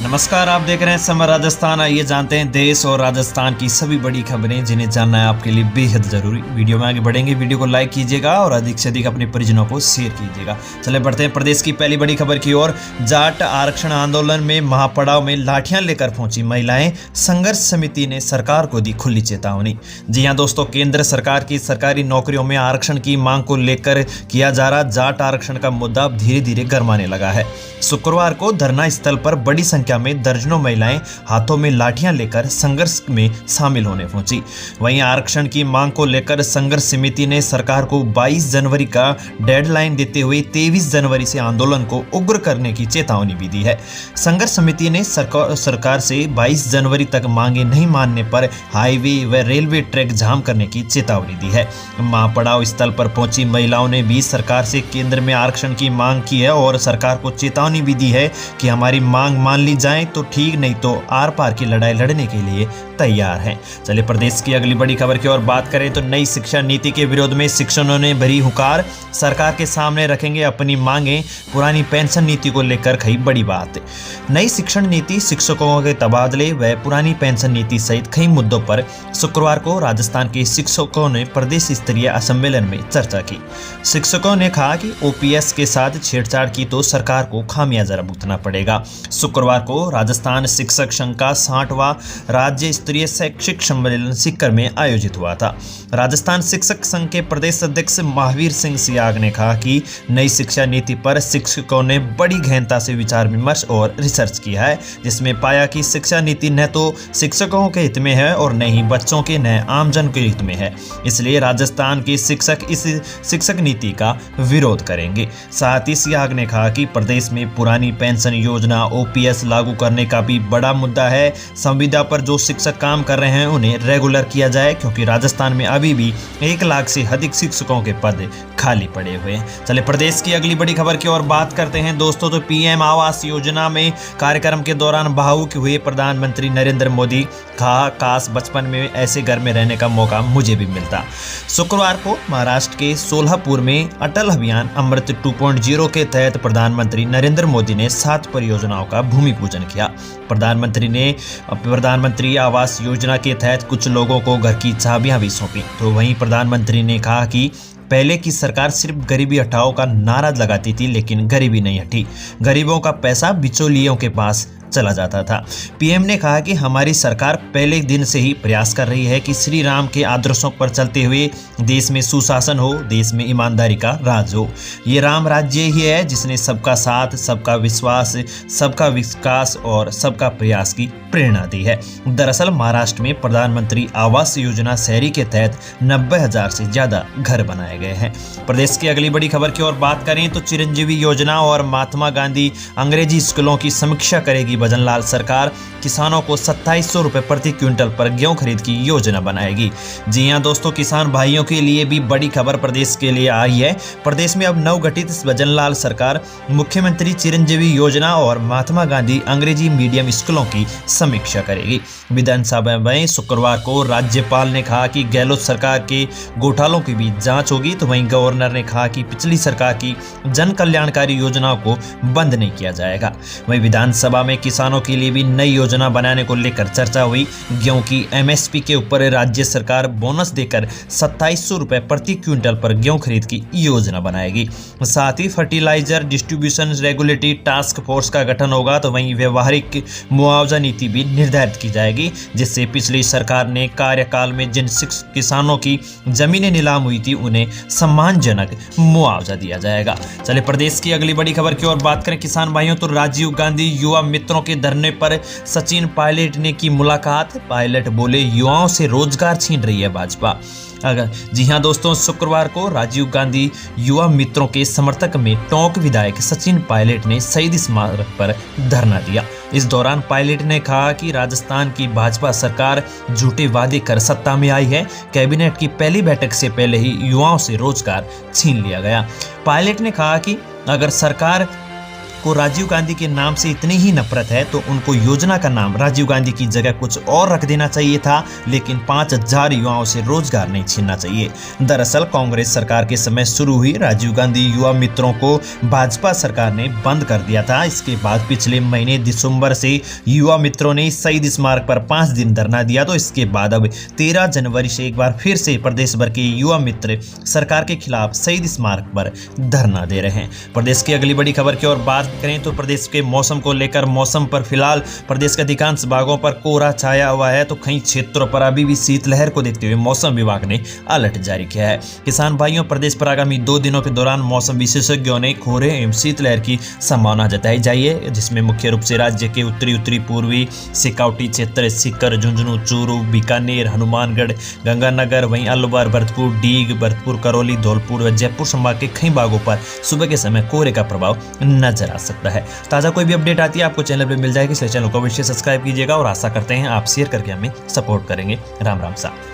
नमस्कार, आप देख रहे हैं समर राजस्थान। आइए जानते हैं देश और राजस्थान की सभी बड़ी खबरें जिन्हें जानना है आपके लिए बेहद जरूरी। वीडियो में आगे बढ़ेंगे, वीडियो को लाइक कीजिएगा और अधिक से अधिक अपने परिजनों को शेयर कीजिएगा। चले बढ़ते हैं प्रदेश की पहली बड़ी खबर की ओर। जाट आरक्षण आंदोलन में महापड़ाव में लाठियां लेकर पहुंची महिलाएं, संघर्ष समिति ने सरकार को दी खुली चेतावनी। जी हां दोस्तों, केंद्र सरकार की सरकारी नौकरियों में आरक्षण की मांग को लेकर किया जा रहा जाट आरक्षण का मुद्दा अब धीरे धीरे गर्माने लगा है। शुक्रवार को धरना स्थल पर बड़ी संख्या में दर्जनों महिलाएं हाथों में लाठियां लेकर संघर्ष में शामिल होने पहुंची। वहीं आरक्षण की मांग को लेकर संघर्ष समिति ने सरकार को 22 जनवरी का डेडलाइन देते हुए 23 जनवरी से आंदोलन को उग्र करने की चेतावनी भी दी है। संघर्ष समिति ने सरकार से 22 जनवरी तक मांगे नहीं मानने पर हाईवे व रेलवे ट्रैक जाम करने की चेतावनी दी है। महापड़ाव स्थल पर पहुंची महिलाओं ने भी सरकार से केंद्र में आरक्षण की मांग की है और सरकार को चेतावनी भी दी है कि हमारी मांग मान ली जाए तो ठीक, नहीं तो आर पार की लड़ाई लड़ने के लिए तैयार हैं। चलिए प्रदेश की अगली बड़ी खबर की ओर बात करें तो नई शिक्षा नीति के विरोध में शिक्षकों ने भरी हुंकार, सरकार के सामने रखेंगे अपनी मांगें। पुरानी पेंशन नीति को लेकर कही बड़ी बात। नई शिक्षण नीति, शिक्षकों के तबादले व पुरानी पेंशन नीति सहित कई मुद्दों पर शुक्रवार को राजस्थान के शिक्षकों ने प्रदेश स्तरीय सम्मेलन में चर्चा की। शिक्षकों ने कहा कि ओपीएस के साथ छेड़छाड़ की तो सरकार को खामियाजा भुगतना पड़ेगा। शुक्रवार को राजस्थान शिक्षक संघ का 60वां राज्य स्तरीय शैक्षिक सम्मेलन सीकर में आयोजित हुआ था। राजस्थान शिक्षक संघ के प्रदेश अध्यक्ष महावीर सिंह सियाग ने कहा कि नई शिक्षा नीति पर शिक्षकों ने बड़ी गहनता से विचार विमर्श और रिसर्च किया है, जिसमें पाया कि शिक्षा नीति न तो शिक्षकों के हित में है और न ही बच्चों के न आमजन के हित में है। इसलिए राजस्थान के शिक्षक इस शिक्षक नीति का विरोध करेंगे। साथ ही सियाग ने कहा कि प्रदेश में पुरानी पेंशन योजना ओपीएस लागू करने का भी बड़ा मुद्दा है। संविदा पर जो शिक्षक काम कर रहे हैं उन्हें रेगुलर किया जाए, क्योंकि राजस्थान में अभी भी 1 लाख से अधिक शिक्षकों के पद खाली पड़े हुए हैं। चले प्रदेश की अगली बड़ी खबर की ओर बात करते हैं दोस्तों। तो पीएम आवास योजना में कार्यक्रम के दौरान भावुक हुए प्रधानमंत्री नरेंद्र मोदी। कहा, काश बचपन में ऐसे घर में रहने का मौका मुझे भी मिलता। शुक्रवार को महाराष्ट्र के सोलापुर में अटल अभियान अमृत 2.0 के तहत प्रधानमंत्री नरेंद्र मोदी ने 7 परियोजनाओं का भूमि पूजन किया। प्रधानमंत्री आवास योजना के तहत कुछ लोगों को घर की चाबियां भी सौंपी। तो वहीं प्रधानमंत्री ने कहा कि पहले की सरकार सिर्फ गरीबी हटाओ का नारा लगाती थी, लेकिन गरीबी नहीं हटी। गरीबों का पैसा बिचौलियों के पास चला जाता था। पीएम ने कहा कि हमारी सरकार पहले दिन से ही प्रयास कर रही है कि श्री राम के आदर्शों पर चलते हुए देश में सुशासन हो, देश में ईमानदारी का राज हो। ये राम राज्य ही है जिसने सबका साथ, सबका विश्वास, सबका विकास और सबका प्रयास की प्रेरणा दी है। दरअसल महाराष्ट्र में प्रधानमंत्री आवास योजना शहरी के तहत 90,000 से ज्यादा घर बनाए गए हैं। प्रदेश की अगली बड़ी खबर की ओर बात करें तो चिरंजीवी योजना और महात्मा गांधी अंग्रेजी स्कूलों की समीक्षा करेगी भजनलाल सरकार। किसानों को 2700 रुपए प्रति क्विंटल पर गेहूं खरीद की योजना बनाएगी। जी हां दोस्तों, किसान भाइयों के लिए भी बड़ी खबर प्रदेश के लिए आई है। प्रदेश में अब नवगठित भजनलाल सरकार मुख्यमंत्री चिरंजीवी योजना और महात्मा गांधी अंग्रेजी मीडियम स्कूलों की समीक्षा करेगी। विधानसभा में शुक्रवार को राज्यपाल ने कहा कि गहलोत सरकार के घोटालों की भी जांच होगी। तो वहीं गवर्नर ने कहा कि पिछली सरकार की जन कल्याणकारी योजनाओं को बंद नहीं किया जाएगा। वहीं विधानसभा में किसानों के लिए भी नई योजना बनाने को लेकर चर्चा हुई। गेहूं की एमएसपी के ऊपर राज्य सरकार बोनस देकर 2700 रुपए प्रति क्विंटल पर गेहूं खरीद की योजना बनाएगी। साथ ही fertiliser distribution regulatory task force का गठन होगा। तो वहीं व्यवहारिक मुआवजा नीति भी निर्धारित की जाएगी, जिससे पिछली सरकार ने कार्यकाल में जिन किसानों की जमीनें नीलाम हुई थी उन्हें सम्मानजनक मुआवजा दिया जाएगा। चलिए प्रदेश की अगली बड़ी खबर की ओर बात करें किसान भाइयों। तो राजीव गांधी युवा मित्रों के धरने पर सचिन पायलट ने की मुलाकात। पायलट बोले, युवाओं से रोजगार छीन रही है भाजपा। जी हां दोस्तों, शुक्रवार को राजीव गांधी युवा मित्रों के समर्थक में टोंक विधायक सचिन पायलट ने शहीद स्मारक पर धरना दिया। इस दौरान पायलट ने कहा कि राजस्थान की भाजपा सरकार झूठे वादे कर सत्ता में आई है। कैबिनेट की पहली बैठक से पहले ही युवाओं से रोजगार छीन लिया गया। पायलट ने कहा कि अगर सरकार को राजीव गांधी के नाम से इतनी ही नफरत है तो उनको योजना का नाम राजीव गांधी की जगह कुछ और रख देना चाहिए था, लेकिन 5000 युवाओं से रोजगार नहीं छीनना चाहिए। दरअसल कांग्रेस सरकार के समय शुरू हुई राजीव गांधी युवा मित्रों को भाजपा सरकार ने बंद कर दिया था। इसके बाद पिछले महीने दिसंबर से युवा मित्रों ने शहीद स्मारक पर 5 दिन धरना दिया। तो इसके बाद अब 13 जनवरी से एक बार फिर से प्रदेश भर के युवा मित्र सरकार के खिलाफ शहीद स्मारक पर धरना दे रहे हैं। प्रदेश की अगली बड़ी खबर की ओर बात करें तो प्रदेश के मौसम को लेकर मौसम पर फिलहाल प्रदेश के अधिकांश भागों पर कोहरा छाया हुआ है, तो कई क्षेत्रों पर अभी भी शीतलहर को देखते हुए मौसम विभाग ने अलर्ट जारी किया है। किसान भाइयों, प्रदेश पर आगामी 2 दिनों के दौरान मौसम विशेषज्ञों ने कोहरे एवं शीतलहर की संभावना जताई जाई है, जिसमें मुख्य रूप से राज्य के उत्तरी पूर्वी सिकाउटी क्षेत्र, सीकर, झुंझुनू, चूरू, बीकानेर, हनुमानगढ़, गंगानगर, वहीं अलवर, भरतपुर, डीग, भरतपुर, करौली, धौलपुर व जयपुर संभाग के कई भागों पर सुबह के समय कोहरे का प्रभाव नजर आ सकता है। ताजा कोई भी अपडेट आती है आपको चैनल पर मिल जाएगी, इसलिए चैनल को अवश्य सब्सक्राइब कीजिएगा और आशा करते हैं आप शेयर करके हमें सपोर्ट करेंगे। राम राम साहब।